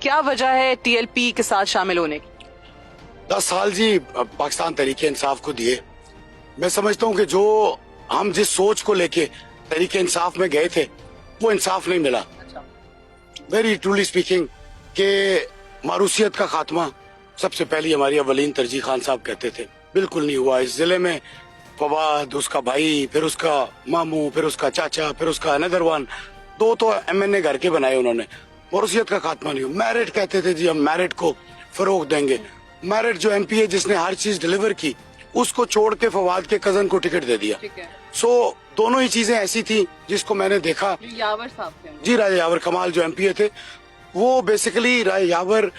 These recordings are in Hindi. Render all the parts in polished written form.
क्या वजह है टीएलपी के साथ शामिल होने की? 10 साल जी पाकिस्तान तहरीके इंसाफ को दिए। मैं समझता हूँ कि जो हम जिस सोच को लेके तहरीके इंसाफ में गए थे वो इंसाफ नहीं मिला। वेरी ट्रूली स्पीकिंग के मारूसियत का खात्मा सबसे पहली हमारी अवलीन तरजीह खान साहब कहते थे, बिल्कुल नहीं हुआ। इस जिले में फवाद, उसका भाई, फिर उसका मामू, फिर उसका चाचा, फिर उसका अनदर वन, 2 तो एमएनए घर के बनाए उन्होंने। मारूसियत का खात्मा नहीं हुआ। मैरिट कहते थे जी हम मैरिट को फरोग देंगे। मैरिट जो एमपी है जिसने हर चीज डिलीवर की, उसको छोड़ के फवाद के कजन को टिकट दे दिया। सो दोनों ही चीजें ऐसी थी जिसको मैंने देखा। यावर साहब जी राजा यावर कमाल जो एमपी थे, वो बेसिकली राजा यावर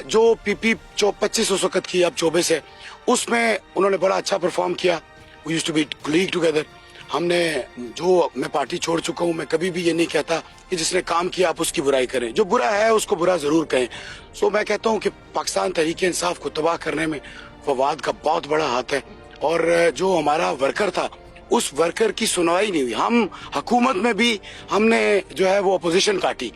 जो पीपी 25 उस वक्त की, अब 24 है, उसमें उन्होंने बड़ा अच्छा परफॉर्म किया। We used to be colleague together. हमने जो मैं पार्टी छोड़ चुका हूँ, मैं कभी भी ये नहीं कहता कि जिसने काम किया आप उसकी बुराई करें, जो बुरा है उसको बुरा जरूर कहें। सो मैं कहता हूँ कि पाकिस्तान तहरीके इंसाफ को तबाह करने में फवाद का बहुत बड़ा हाथ है, और जो हमारा वर्कर था उस वर्कर की सुनवाई नहीं हुई। हम हुकूमत में भी हमने जो है वो अपोजिशन काटी।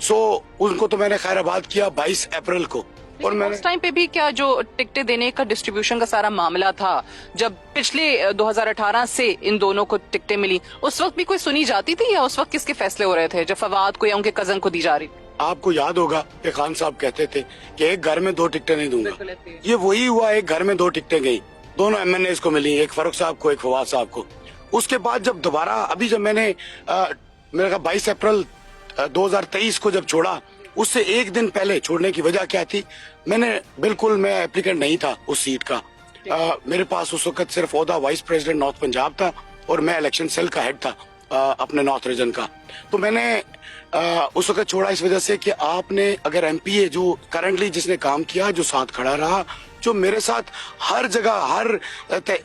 सो उनको तो मैंने खैराबाद किया 22 अप्रैल को, और मैंने उस टाइम पे भी क्या जो टिकटें देने का डिस्ट्रीब्यूशन का सारा मामला था, जब पिछले 2018 से इन दोनों को टिकटें मिली, उस वक्त भी कोई सुनी जाती थी, या उस वक्त किसके फैसले हो रहे थे जब फवाद को या उनके कजन को दी जा रही? आपको याद होगा कि खान साहब कहते थे कि एक घर में 2 टिकटें नहीं दूंगा। ये वही हुआ, एक घर में 2 टिकटें गई, दोनों एमएनए को मिली, एक फारूक साहब को, एक फवाद साहब को। उसके बाद जब दोबारा अभी जब मैंने मेरे का 22 अप्रैल 2023 को जब छोड़ा, उससे एक दिन पहले छोड़ने की वजह क्या थी, मैं एप्लीकेंट नहीं था उस सीट का। मेरे पास उस वक्त सिर्फ ओहदा वाइस प्रेसिडेंट नॉर्थ पंजाब था, और मैं इलेक्शन सेल का हेड था अपने नॉर्थ रीजन का। तो मैंने उस वक्त छोड़ा इस वजह से कि आपने अगर एमपीए जो करंटली जिसने काम किया, जो साथ खड़ा रहा, जो मेरे साथ हर जगह, हर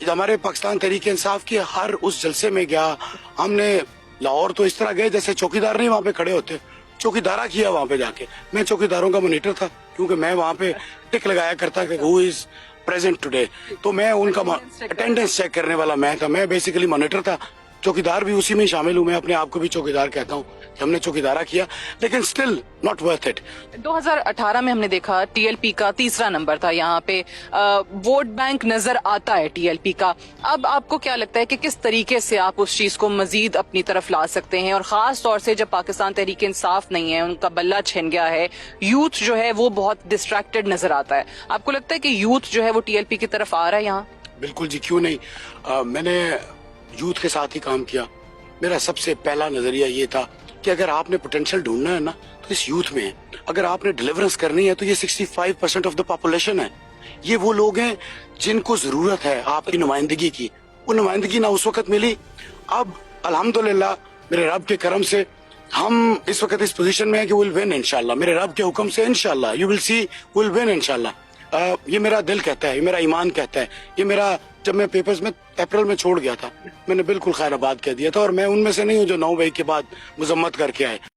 हमारे पाकिस्तान तहरीके इंसाफ की हर उस जलसे में गया। हमने लाहौर तो इस तरह गए जैसे चौकीदार नहीं वहाँ पे खड़े होते, चौकीदारा किया वहाँ पे जाके। मैं चौकीदारों का मॉनिटर था, क्योंकि मैं वहाँ पे टिक लगाया करता कि हु इज प्रेजेंट टुडे, तो मैं उनका अटेंडेंस चेक करने वाला मैं था। मैं बेसिकली मॉनिटर था, चौकीदार भी उसी में शामिल हूँ। मैं अपने आप को भी चौकीदार कहता हूँ कि हमने चौकीदारा किया, लेकिन स्टिल नॉट वर्थ इट। 2018 में हमने देखा टीएलपी का तीसरा नंबर था यहाँ पे, वोट बैंक नजर आता है टीएलपी का। अब आपको क्या लगता है कि किस तरीके से आप उस चीज को मजीद अपनी तरफ ला सकते हैं, और खास तौर से जब पाकिस्तान तहरीके इंसाफ नहीं है, उनका बल्ला छिन गया है, यूथ जो है वो बहुत डिस्ट्रैक्टेड नजर आता है, आपको लगता है कि यूथ जो है वो टीएलपी की तरफ आ रहा है यहाँ? बिल्कुल जी, क्यों नहीं। मैंने यूथ के साथ ही काम किया। मेरा सबसे पहला नजरिया ये था कि अगर आपने पोटेंशियल ढूंढना है ना, तो इस यूथ में है। अगर आपने डिलीवरेंस करनी है तो ये 65% ऑफ द पॉपुलेशन है। ये वो लोग हैं जिनको जरूरत है आपकी नुमाइंदगी की। वो नुमाइंदगी ना उस वक्त मिली। अब अल्हम्दुलिल्लाह मेरे रब के करम से हम इस वक्त इस पोजीशन में है कि विल विन इंशाल्लाह। मेरे रब के हुक्म से इंशाल्लाह you will see will win इंशाल्लाह। ये मेरा दिल कहता है, ये मेरा ईमान कहता है, ये मेरा, जब मैं पेपर्स में अप्रैल में छोड़ गया था, मैंने बिल्कुल खैराबाद कह दिया था, और मैं उनमें से नहीं हूँ जो 9 मई के बाद मजम्मत करके आए।